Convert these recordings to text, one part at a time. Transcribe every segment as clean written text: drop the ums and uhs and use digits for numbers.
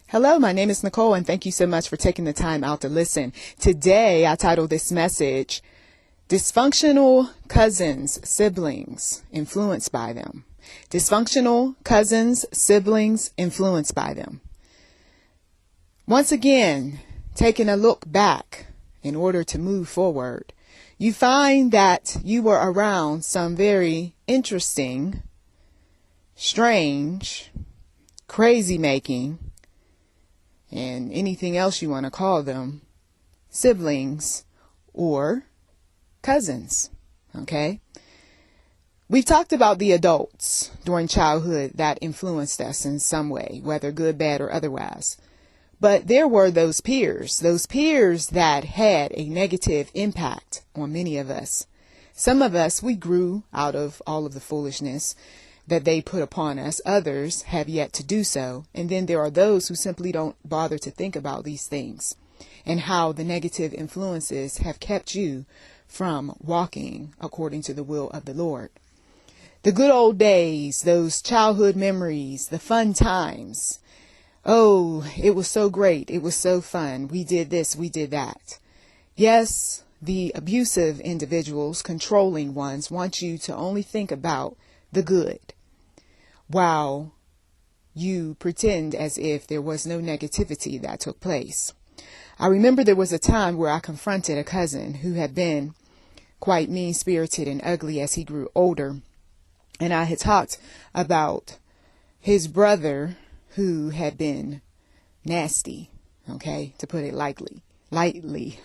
Hello, my name is Nicole, and thank you so much for taking the time out to listen. Today, I titled this message, Dysfunctional Cousins, Siblings, Influenced by Them. Dysfunctional cousins, siblings, influenced by them. Once again, taking a look back in order to move forward, you find that you were around some very interesting, strange, crazy-making, and anything else you want to call them, siblings or cousins, okay? We've talked about the adults during childhood that influenced us in some way, whether good, bad, or otherwise. But there were those peers that had a negative impact on many of us. Some of us, we grew out of all of the foolishness that they put upon us. Others have yet to do so. And then there are those who simply don't bother to think about these things and how the negative influences have kept you from walking according to the will of the Lord. The good old days, those childhood memories, the fun times. Oh, it was so great. It was so fun. We did this, we did that. Yes, the abusive individuals, controlling ones, want you to only think about the good, while you pretend as if there was no negativity that took place. I remember there was a time where I confronted a cousin who had been quite mean-spirited and ugly as he grew older. And I had talked about his brother who had been nasty, okay, to put it lightly.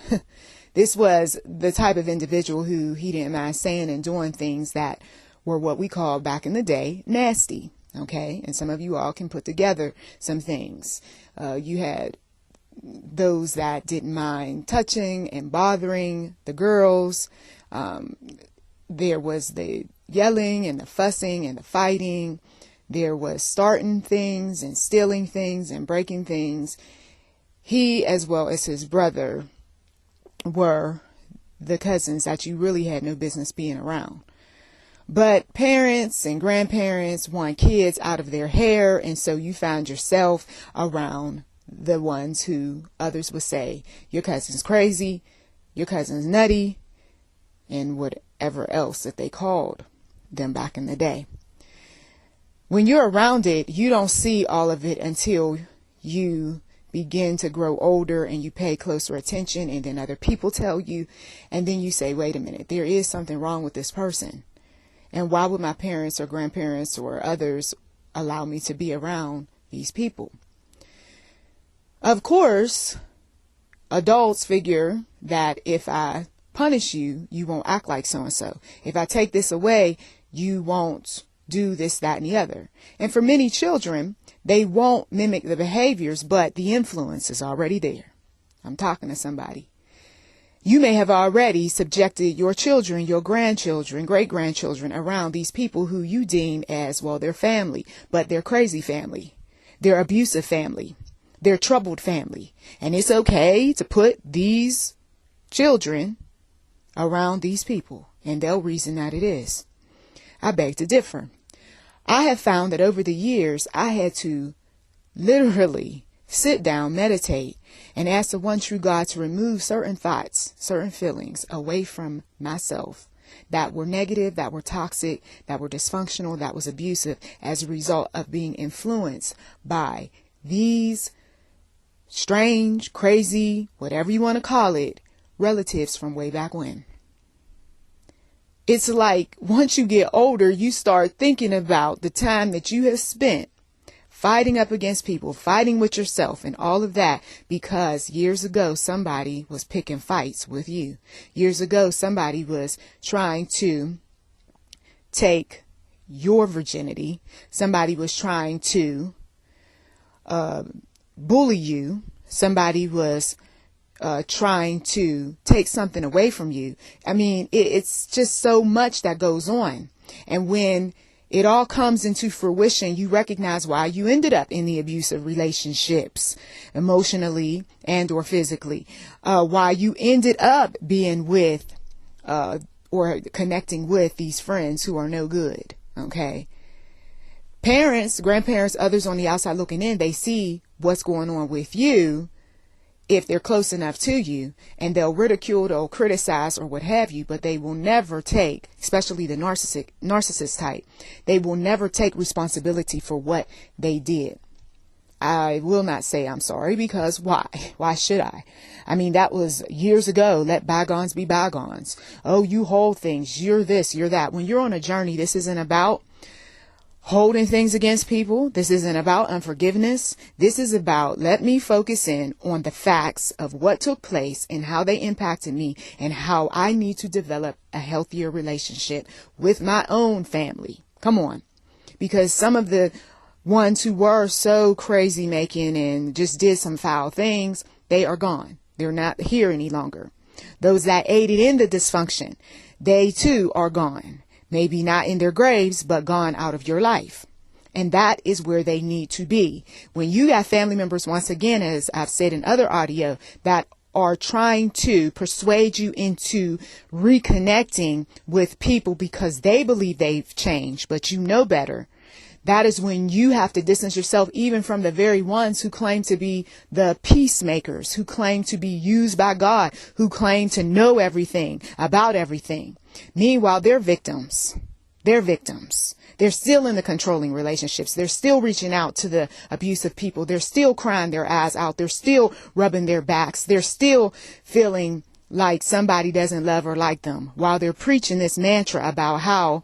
This was the type of individual who he didn't mind saying and doing things that were what we called back in the day nasty. Okay. And some of you all can put together some things. You had those that didn't mind touching and bothering the girls. There was the yelling and the fussing and the fighting. There was starting things and stealing things and breaking things. He, as well as his brother, were the cousins that you really had no business being around. But parents and grandparents want kids out of their hair, and so you found yourself around the ones who others would say, your cousin's crazy, your cousin's nutty, and whatever else that they called them back in the day. When you're around it, you don't see all of it until you begin to grow older and you pay closer attention, and then other people tell you, and then you say, wait a minute, there is something wrong with this person. And why would my parents or grandparents or others allow me to be around these people? Of course, adults figure that if I punish you, you won't act like so-and-so. If I take this away, you won't do this, that, and the other. And for many children, they won't mimic the behaviors, but the influence is already there. I'm talking to somebody. You may have already subjected your children, your grandchildren, great-grandchildren around these people who you deem as, well, their family, but they're crazy family, they're abusive family, they're troubled family. And it's okay to put these children around these people, and they'll reason that it is. I beg to differ. I have found that over the years, I had to literally sit down, meditate, and ask the one true God to remove certain thoughts, certain feelings away from myself that were negative, that were toxic, that were dysfunctional, that was abusive as a result of being influenced by these strange, crazy, whatever you want to call it, relatives from way back when. It's like once you get older, you start thinking about the time that you have spent fighting up against people, fighting with yourself and all of that, because years ago, somebody was picking fights with you. Years ago, somebody was trying to take your virginity. Somebody was trying to bully you. Somebody was trying to take something away from you. I mean, it's just so much that goes on. And when it all comes into fruition, you recognize why you ended up in the abusive relationships, emotionally and or physically, why you ended up being with or connecting with these friends who are no good. Okay. Parents, grandparents, others on the outside looking in, they see what's going on with you if they're close enough to you, and they'll ridicule, they'll criticize or what have you, but they will never take, especially the narcissist type, they will never take responsibility for what they did. I will not say I'm sorry, because why? Why should I? I mean, that was years ago. Let bygones be bygones. Oh, you hold things. You're this, you're that. When you're on a journey, this isn't about holding things against people. This isn't about unforgiveness. This is about, let me focus in on the facts of what took place and how they impacted me and how I need to develop a healthier relationship with my own family. Come on. Because some of the ones who were so crazy making and just did some foul things, they are gone. They're not here any longer. Those that aided in the dysfunction, they too are gone. Maybe not in their graves, but gone out of your life. And that is where they need to be. When you got family members, once again, as I've said in other audio, that are trying to persuade you into reconnecting with people because they believe they've changed, but you know better, that is when you have to distance yourself even from the very ones who claim to be the peacemakers, who claim to be used by God, who claim to know everything about everything. Meanwhile, they're victims. They're victims. They're still in the controlling relationships. They're still reaching out to the abusive people. They're still crying their eyes out. They're still rubbing their backs. They're still feeling like somebody doesn't love or like them, while they're preaching this mantra about how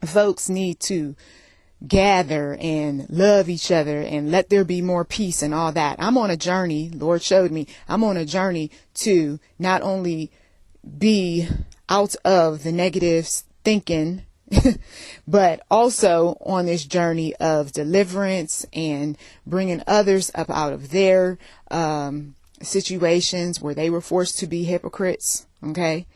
folks need to gather and love each other and let there be more peace and all that. I'm on a journey. Lord showed me I'm on a journey to not only be out of the negative thinking, but also on this journey of deliverance and bringing others up out of their situations where they were forced to be hypocrites, okay,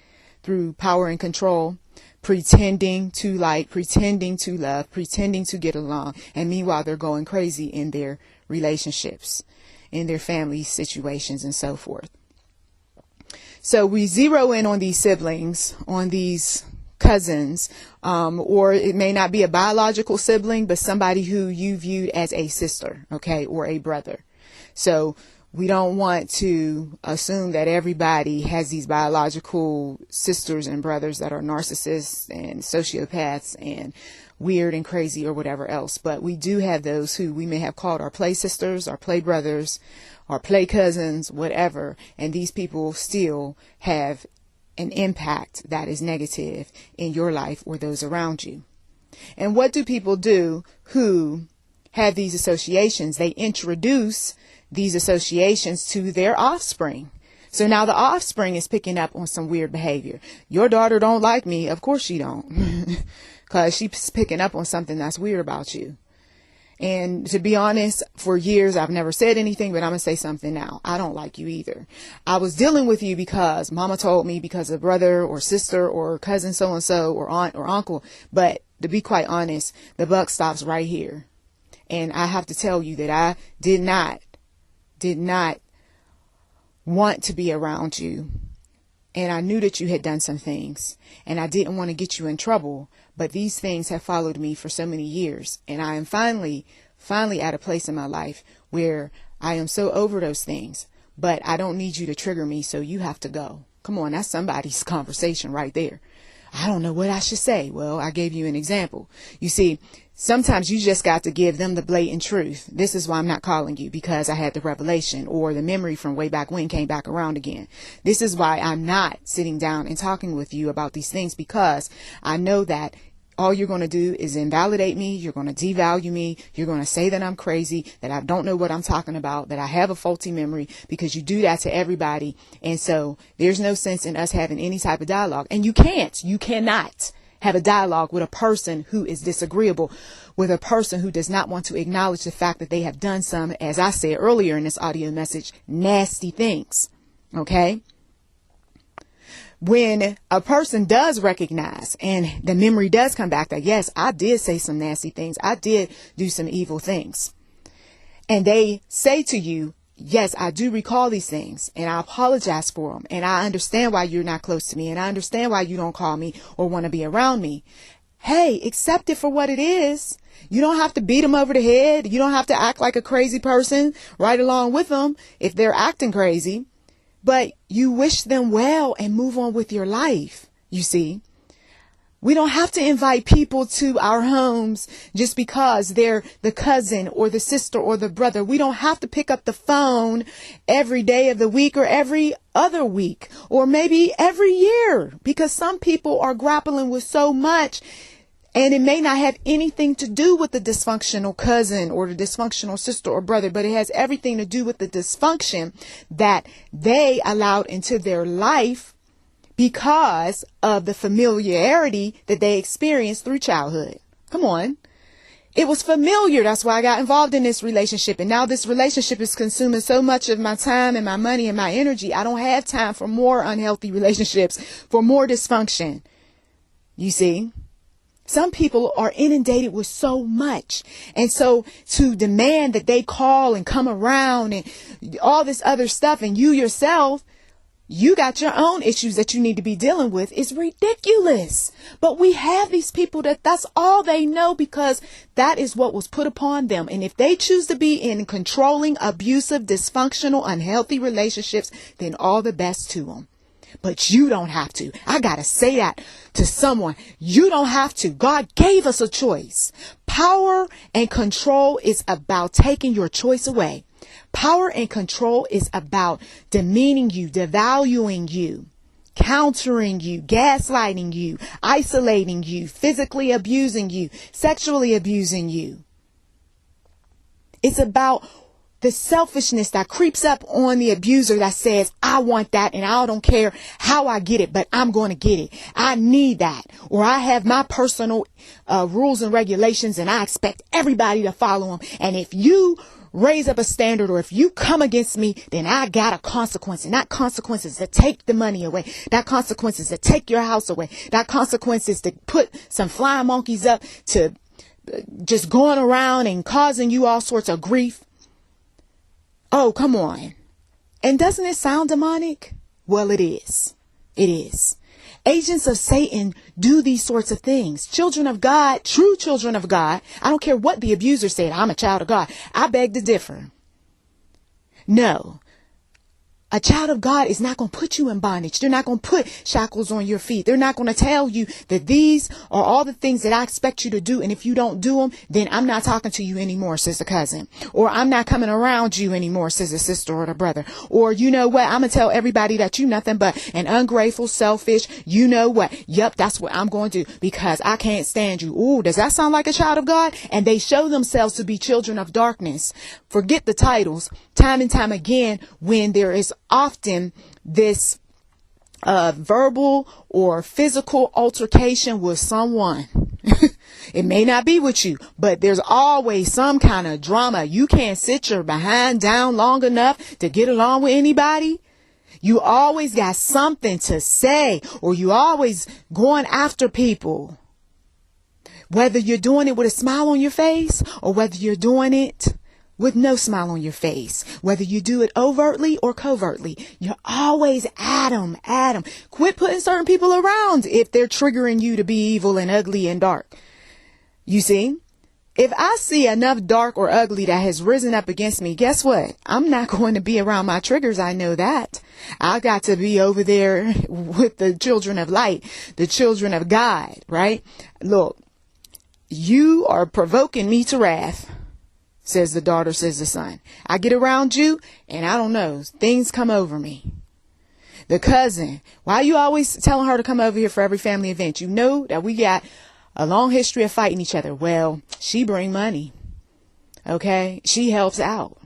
through power and control, pretending to like, pretending to love, pretending to get along. And meanwhile, they're going crazy in their relationships, in their family situations and so forth. So we zero in on these siblings, on these cousins, or it may not be a biological sibling, but somebody who you viewed as a sister, okay, or a brother. So we don't want to assume that everybody has these biological sisters and brothers that are narcissists and sociopaths and weird and crazy or whatever else. But we do have those who we may have called our play sisters, our play brothers, our play cousins, whatever. And these people still have an impact that is negative in your life or those around you. And what do people do who have these associations? They introduce these associations to their offspring. So now the offspring is picking up on some weird behavior. Your daughter don't like me. Of course she don't. Because she's picking up on something that's weird about you. And to be honest, for years, I've never said anything, but I'm going to say something now. I don't like you either. I was dealing with you because mama told me, because of brother or sister or cousin so-and-so or aunt or uncle. But to be quite honest, the buck stops right here. And I have to tell you that I did not want to be around you. And I knew that you had done some things, and I didn't want to get you in trouble. But these things have followed me for so many years. And I am finally at a place in my life where I am so over those things. But I don't need you to trigger me, so you have to go. Come on, that's somebody's conversation right there. I don't know what I should say. Well, I gave you an example. You see, sometimes you just got to give them the blatant truth. This is why I'm not calling you, because I had the revelation or the memory from way back when came back around again. This is why I'm not sitting down and talking with you about these things, because I know that all you're going to do is invalidate me. You're going to devalue me. You're going to say that I'm crazy, that I don't know what I'm talking about, that I have a faulty memory, because you do that to everybody. And so there's no sense in us having any type of dialogue. And you cannot have a dialogue with a person who is disagreeable, with a person who does not want to acknowledge the fact that they have done some, as I said earlier in this audio message, nasty things. Okay? When a person does recognize and the memory does come back that, yes, I did say some nasty things, I did do some evil things, and they say to you, yes, I do recall these things, and I apologize for them, and I understand why you're not close to me, and I understand why you don't call me or want to be around me. hey, accept it for what it is. You don't have to beat them over the head. You don't have to act like a crazy person right along with them if they're acting crazy. But you wish them well and move on with your life, you see. We don't have to invite people to our homes just because they're the cousin or the sister or the brother. We don't have to pick up the phone every day of the week or every other week or maybe every year, because some people are grappling with so much, and it may not have anything to do with the dysfunctional cousin or the dysfunctional sister or brother, but it has everything to do with the dysfunction that they allowed into their life because of the familiarity that they experienced through childhood. Come on. It was familiar. That's why I got involved in this relationship. And now this relationship is consuming so much of my time and my money and my energy. I don't have time for more unhealthy relationships, for more dysfunction. You see, some people are inundated with so much. And so to demand that they call and come around and all this other stuff, and you yourself, you got your own issues that you need to be dealing with, is ridiculous. But we have these people that's all they know, because that is what was put upon them. And if they choose to be in controlling, abusive, dysfunctional, unhealthy relationships, then all the best to them. But you don't have to. I got to say that to someone. You don't have to. God gave us a choice. Power and control is about taking your choice away. Power and control is about demeaning you, devaluing you, countering you, gaslighting you, isolating you, physically abusing you, sexually abusing you. It's about the selfishness that creeps up on the abuser that says, I want that and I don't care how I get it, but I'm going to get it. I need that. Or I have my personal rules and regulations and I expect everybody to follow them. And if you raise up a standard or if you come against me, then I got a consequence. And that consequence is to take the money away. That consequence is to take your house away. That consequence is to put some flying monkeys up to just going around and causing you all sorts of grief. Oh, come on. And doesn't it sound demonic? Well, it is. It is. Agents of Satan do these sorts of things. Children of God, true children of God. I don't care what the abuser said. I'm a child of God. I beg to differ. No. A child of God is not going to put you in bondage. They're not going to put shackles on your feet. They're not going to tell you that these are all the things that I expect you to do. And if you don't do them, then I'm not talking to you anymore, says the cousin. Or I'm not coming around you anymore, says the sister or the brother. Or you know what? I'm going to tell everybody that you nothing but an ungrateful, selfish, you know what? Yep, that's what I'm going to do because I can't stand you. Ooh, does that sound like a child of God? And they show themselves to be children of darkness. Forget the titles. Time and time again, when there is often this verbal or physical altercation with someone. It may not be with you, but there's always some kind of drama. You can't sit your behind down long enough to get along with anybody. You always got something to say, or you always going after people. Whether you're doing it with a smile on your face or whether you're doing it with no smile on your face, whether you do it overtly or covertly, you're always at them. Quit putting certain people around if they're triggering you to be evil and ugly and dark. You see, if I see enough dark or ugly that has risen up against me, guess what? I'm not going to be around my triggers. I know that. I got to be over there with the children of light, the children of God, right? Look, you are provoking me to wrath, says the daughter, says the son. I get around you and I don't know, things come over me. The cousin, why are you always telling her to come over here for every family event? You know that we got a long history of fighting each other. Well, she bring money. Okay. She helps out.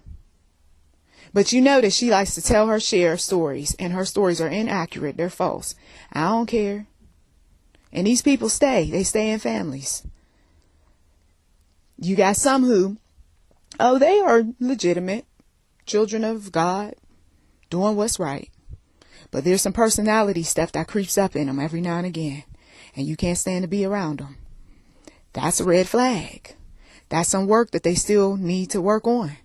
But you know that she likes to tell her share stories and her stories are inaccurate. They're false. I don't care. And these people they stay in families. You got some who, they are legitimate children of God doing what's right. But there's some personality stuff that creeps up in them every now and again. And you can't stand to be around them. That's a red flag. That's some work that they still need to work on.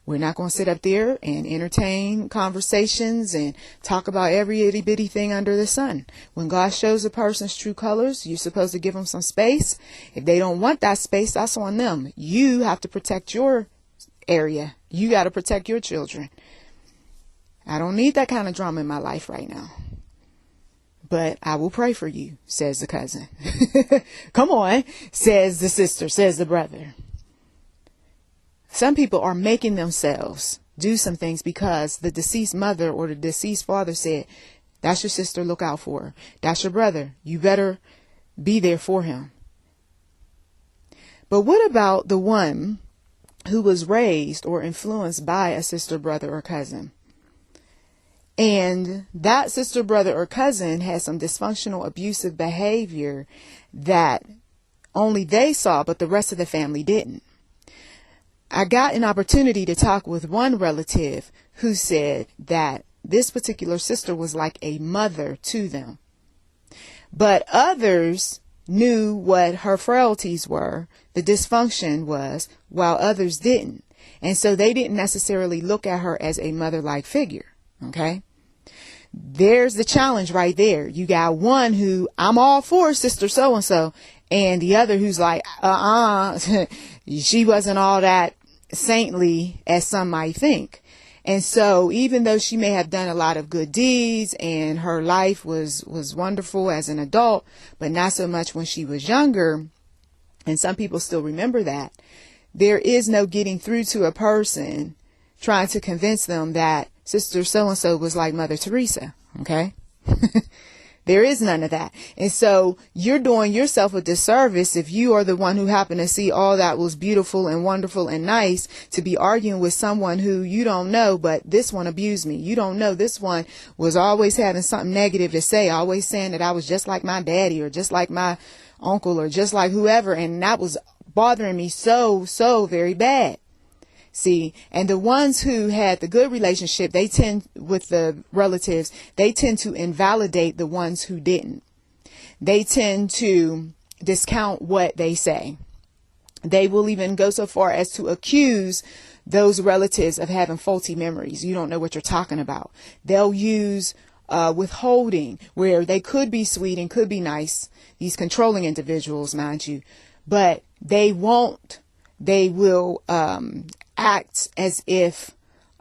We're not going to sit up there and entertain conversations and talk about every itty bitty thing under the sun. When God shows a person's true colors, you're supposed to give them some space. If they don't want that space, that's on them. You have to protect your area. You got to protect your children. I don't need that kind of drama in my life right now. But I will pray for you, says the cousin. Come on, says the sister, says the brother. Some people are making themselves do some things because the deceased mother or the deceased father said, that's your sister, look out for her. That's your brother. You better be there for him. But what about the one who was raised or influenced by a sister, brother, or cousin? And that sister, brother, or cousin has some dysfunctional, abusive behavior that only they saw, but the rest of the family didn't. I got an opportunity to talk with one relative who said that this particular sister was like a mother to them. But others knew what her frailties were, the dysfunction was, while others didn't. And so they didn't necessarily look at her as a mother-like figure. Okay? There's the challenge right there. You got one who, I'm all for sister so-and-so, and the other who's like, she wasn't all that saintly as some might think. And so even though she may have done a lot of good deeds and her life was wonderful as an adult, but not so much when she was younger, and some people still remember that, there is no getting through to a person trying to convince them that Sister so-and-so was like Mother Teresa. Okay. There is none of that. And so you're doing yourself a disservice if you are the one who happened to see all that was beautiful and wonderful and nice to be arguing with someone who you don't know, but this one abused me. You don't know this one was always having something negative to say, always saying that I was just like my daddy or just like my uncle or just like whoever. And that was bothering me so very bad. See, and the ones who had the good relationship, they tend with the relatives, they tend to invalidate the ones who didn't. They tend to discount what they say. They will even go so far as to accuse those relatives of having faulty memories. You don't know what you're talking about. They'll use withholding where they could be sweet and could be nice. These controlling individuals, mind you, but they won't. They will act as if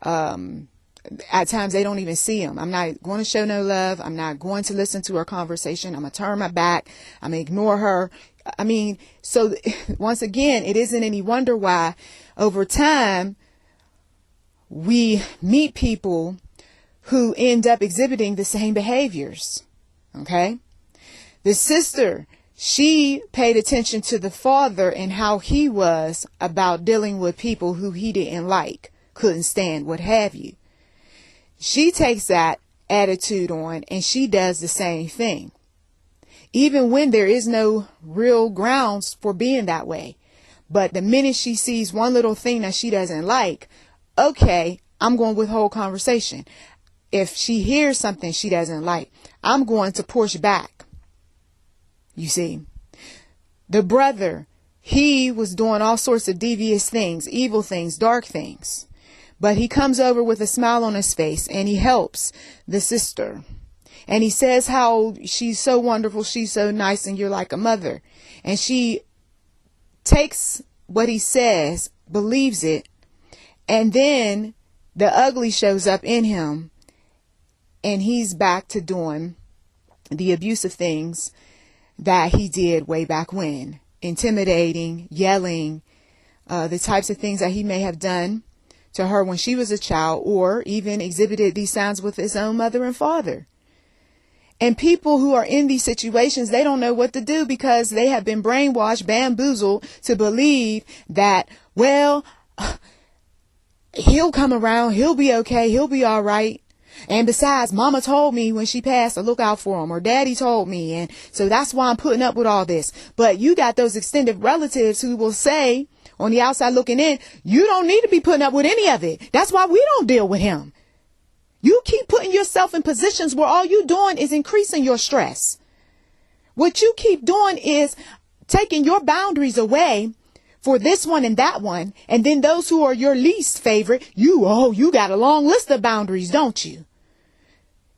at times they don't even see them. I'm not going to show no love. I'm not going to listen to her conversation. I'm going to turn my back. I'm going to ignore her. I mean, so once again, it isn't any wonder why over time we meet people who end up exhibiting the same behaviors. Okay. The sister, she paid attention to the father and how he was about dealing with people who he didn't like, couldn't stand, what have you. She takes that attitude on and she does the same thing. Even when there is no real grounds for being that way. But the minute she sees one little thing that she doesn't like, okay, I'm going to withhold conversation. If she hears something she doesn't like, I'm going to push back. You see, the brother, he was doing all sorts of devious things, evil things, dark things. But he comes over with a smile on his face and he helps the sister. And he says how she's so wonderful, she's so nice, and you're like a mother. And she takes what he says, believes it, and then the ugly shows up in him and he's back to doing the abusive things that he did way back when, intimidating, yelling, the types of things that he may have done to her when she was a child, or even exhibited these signs with his own mother and father. And people who are in these situations, they don't know what to do because they have been brainwashed, bamboozled to believe that, well, he'll come around, he'll be okay, he'll be all right. And besides, mama told me when she passed to look out for him, or daddy told me. And so that's why I'm putting up with all this. But you got those extended relatives who will say on the outside looking in, you don't need to be putting up with any of it. That's why we don't deal with him. You keep putting yourself in positions where all you're doing is increasing your stress. What you keep doing is taking your boundaries away for this one and that one. And then those who are your least favorite, you got a long list of boundaries, don't you?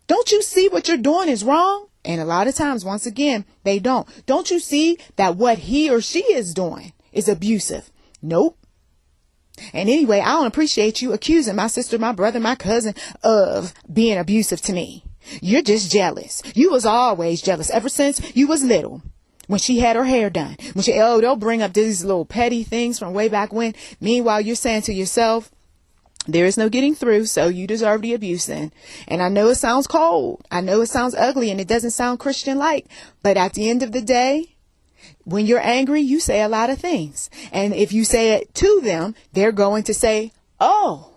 Don't you see what you're doing is wrong? And a lot of times, once again, they don't. Don't you see that what he or she is doing is abusive? Nope. And anyway, I don't appreciate you accusing my sister, my brother, my cousin of being abusive to me. You're just jealous. You was always jealous ever since you was little. When she had her hair done. They'll bring up these little petty things from way back when. Meanwhile, you're saying to yourself, there is no getting through, so you deserve the abuse then. And I know it sounds cold. I know it sounds ugly and it doesn't sound Christian-like. But at the end of the day, when you're angry, you say a lot of things. And if you say it to them, they're going to say, oh,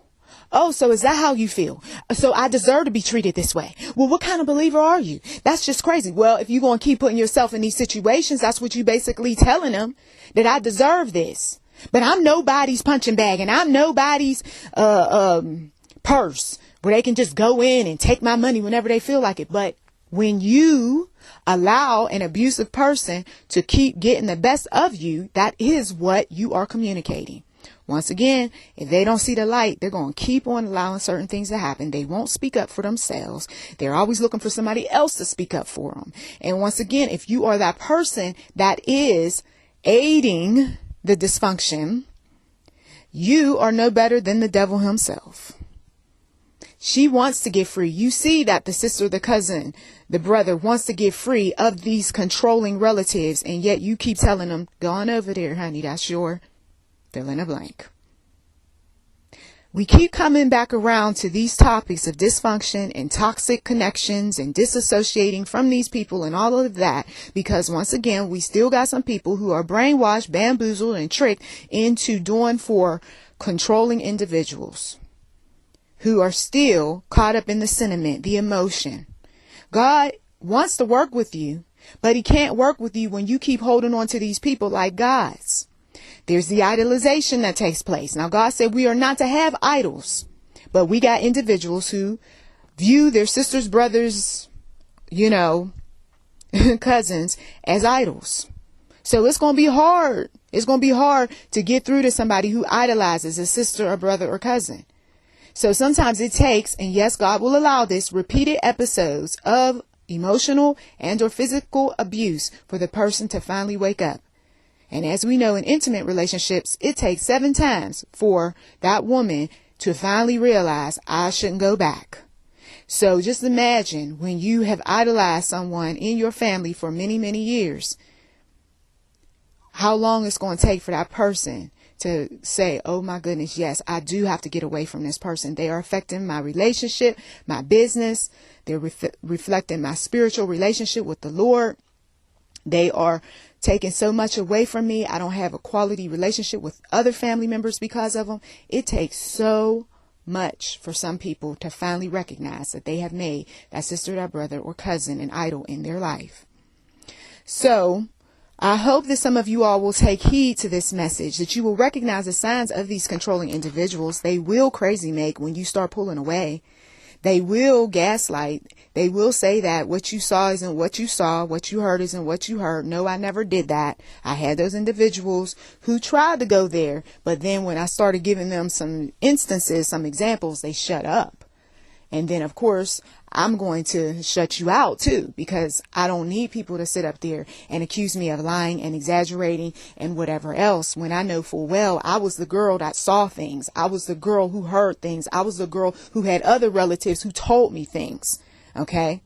so is that how you feel? So I deserve to be treated this way. Well, what kind of believer are you? That's just crazy. Well, if you're going to keep putting yourself in these situations, that's what you basically telling them, that I deserve this. But I'm nobody's punching bag and I'm nobody's purse where they can just go in and take my money whenever they feel like it. But when you allow an abusive person to keep getting the best of you, that is what you are communicating. Once again, if they don't see the light, they're going to keep on allowing certain things to happen. They won't speak up for themselves. They're always looking for somebody else to speak up for them. And once again, if you are that person that is aiding the dysfunction, you are no better than the devil himself. She wants to get free. You see that the sister, the cousin, the brother wants to get free of these controlling relatives. And yet you keep telling them, go on over there, honey. That's your fill in a blank. We keep coming back around to these topics of dysfunction and toxic connections and disassociating from these people and all of that, because once again, we still got some people who are brainwashed, bamboozled, and tricked into doing for controlling individuals who are still caught up in the sentiment, the emotion. God wants to work with you, but he can't work with you when you keep holding on to these people like gods. There's the idolization that takes place. Now, God said we are not to have idols, but we got individuals who view their sisters, brothers, cousins as idols. So it's going to be hard. It's going to be hard to get through to somebody who idolizes a sister or brother or cousin. So sometimes it takes, and yes, God will allow this, repeated episodes of emotional and or physical abuse for the person to finally wake up. And as we know in intimate relationships, it takes 7 times for that woman to finally realize I shouldn't go back. So just imagine when you have idolized someone in your family for many, many years, how long it's going to take for that person to say, oh my goodness, yes, I do have to get away from this person. They are affecting my relationship, my business. They're reflecting my spiritual relationship with the Lord. They are taking so much away from me. I don't have a quality relationship with other family members because of them. It takes so much for some people to finally recognize that they have made that sister, that brother, or cousin an idol in their life. So I hope that some of you all will take heed to this message, that you will recognize the signs of these controlling individuals. They will crazy make when you start pulling away. They will gaslight. They will say that what you saw isn't what you saw. What you heard isn't what you heard. No, I never did that. I had those individuals who tried to go there. But then when I started giving them some instances, some examples, they shut up. And then, of course, I'm going to shut you out, too, because I don't need people to sit up there and accuse me of lying and exaggerating and whatever else, when I know full well I was the girl that saw things. I was the girl who heard things. I was the girl who had other relatives who told me things. OK,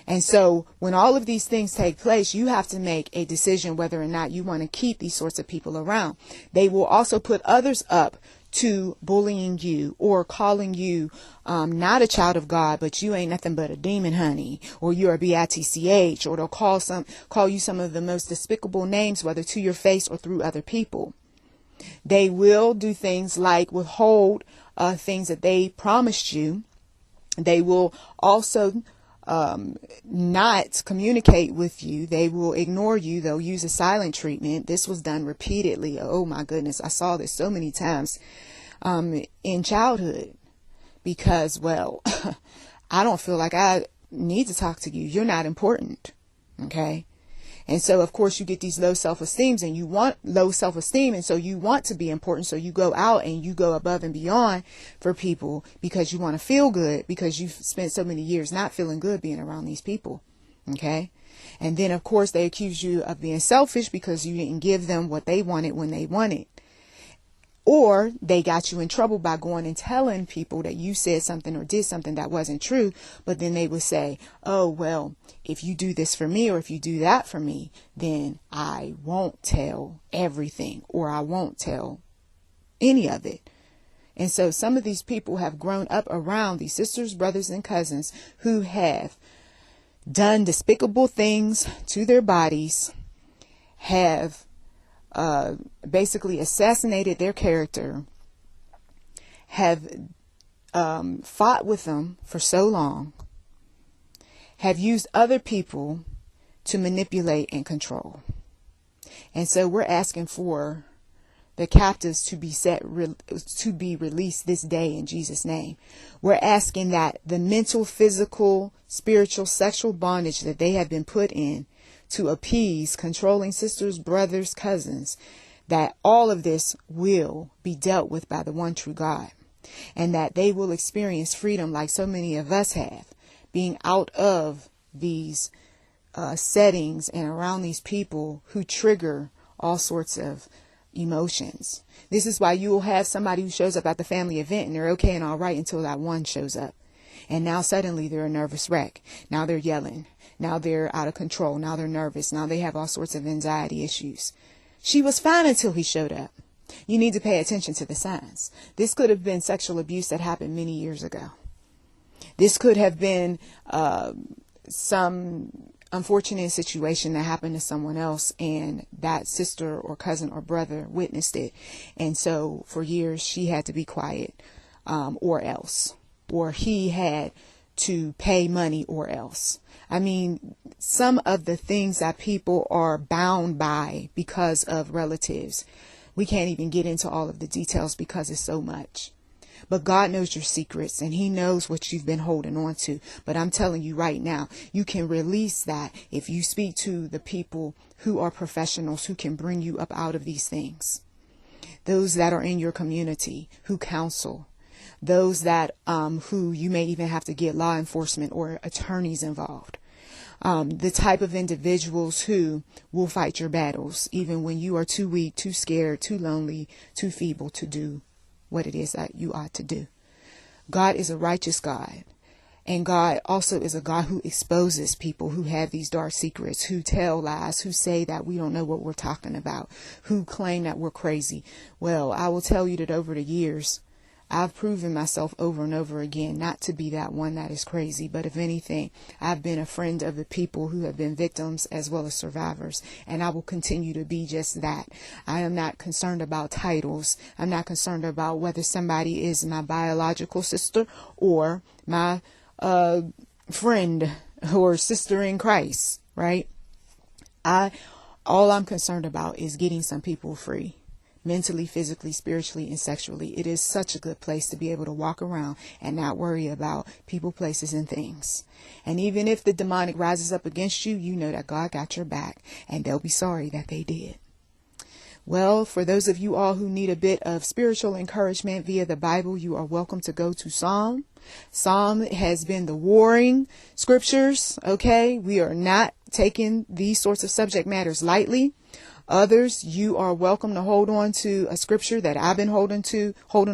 and so when all of these things take place, you have to make a decision whether or not you want to keep these sorts of people around. They will also put others up to bullying you or calling you not a child of God, but you ain't nothing but a demon, honey, or you're a bitch, or they'll call you some of the most despicable names, whether to your face or through other people. They will do things like withhold things that they promised you. They will also not communicate with you. They will ignore you. They'll use a silent treatment. This was done repeatedly. Oh my goodness. I saw this so many times in childhood because, well, I don't feel like I need to talk to you. You're not important. Okay. And so, of course, you get these low self-esteems, and you want low self-esteem. And so you want to be important. So you go out and you go above and beyond for people because you want to feel good, because you've spent so many years not feeling good being around these people. Okay. And then, of course, they accuse you of being selfish because you didn't give them what they wanted when they wanted. Or they got you in trouble by going and telling people that you said something or did something that wasn't true. But then they would say, oh, well, if you do this for me or if you do that for me, then I won't tell everything, or I won't tell any of it. And so some of these people have grown up around these sisters, brothers, and cousins who have done despicable things to their bodies, have basically assassinated their character, have fought with them for so long, have used other people to manipulate and control. And so we're asking for the captives to be released this day in Jesus' name. We're asking that the mental, physical, spiritual, sexual bondage that they have been put in to appease controlling sisters, brothers, cousins, that all of this will be dealt with by the one true God, and that they will experience freedom like so many of us have, being out of these settings and around these people who trigger all sorts of emotions. This is why you will have somebody who shows up at the family event and they're okay and all right until that one shows up. And now suddenly they're a nervous wreck. Now they're yelling. Now they're out of control. Now they're nervous. Now they have all sorts of anxiety issues. She was fine until he showed up. You need to pay attention to the signs. This could have been sexual abuse that happened many years ago. This could have been some unfortunate situation that happened to someone else, and that sister or cousin or brother witnessed it. And so for years she had to be quiet, or else. Or he had to pay money, or else. I mean, some of the things that people are bound by because of relatives, we can't even get into all of the details because it's so much. But God knows your secrets, and he knows what you've been holding on to. But I'm telling you right now, you can release that if you speak to the people who are professionals who can bring you up out of these things. Those that are in your community who counsel. Those that who you may even have to get law enforcement or attorneys involved. The type of individuals who will fight your battles, even when you are too weak, too scared, too lonely, too feeble to do what it is that you ought to do. God is a righteous God. And God also is a God who exposes people who have these dark secrets, who tell lies, who say that we don't know what we're talking about, who claim that we're crazy. Well, I will tell you that over the years, I've proven myself over and over again not to be that one that is crazy. But if anything, I've been a friend of the people who have been victims as well as survivors. And I will continue to be just that. I am not concerned about titles. I'm not concerned about whether somebody is my biological sister or my friend or sister in Christ, right? All I'm concerned about is getting some people free. Mentally, physically, spiritually, and sexually. It is such a good place to be able to walk around and not worry about people, places, and things. And even if the demonic rises up against you, you know that God got your back, and they'll be sorry that they did. Well, for those of you all who need a bit of spiritual encouragement via the Bible, you are welcome to go to Psalm. Psalm has been the warring scriptures. Okay, we are not taking these sorts of subject matters lightly. Others, you are welcome to hold on to a scripture that I've been holding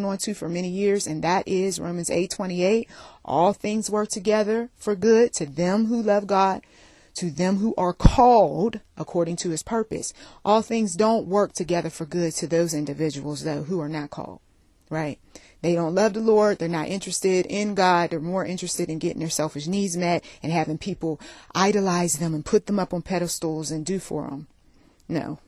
on to for many years, and that is Romans 8:28. All things work together for good to them who love God, to them who are called according to his purpose. All things don't work together for good to those individuals, though, who are not called, right? They don't love the Lord. They're not interested in God. They're more interested in getting their selfish needs met and having people idolize them and put them up on pedestals and do for them. No.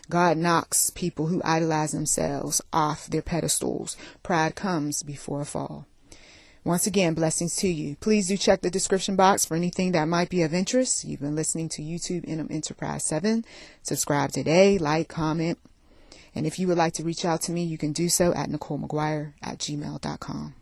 God knocks people who idolize themselves off their pedestals. Pride comes before a fall. Once again, blessings to you. Please do check the description box for anything that might be of interest. You've been listening to YouTube Enterprise 7. Subscribe today, like, comment. And if you would like to reach out to me, you can do so at NichollMcGuire@gmail.com.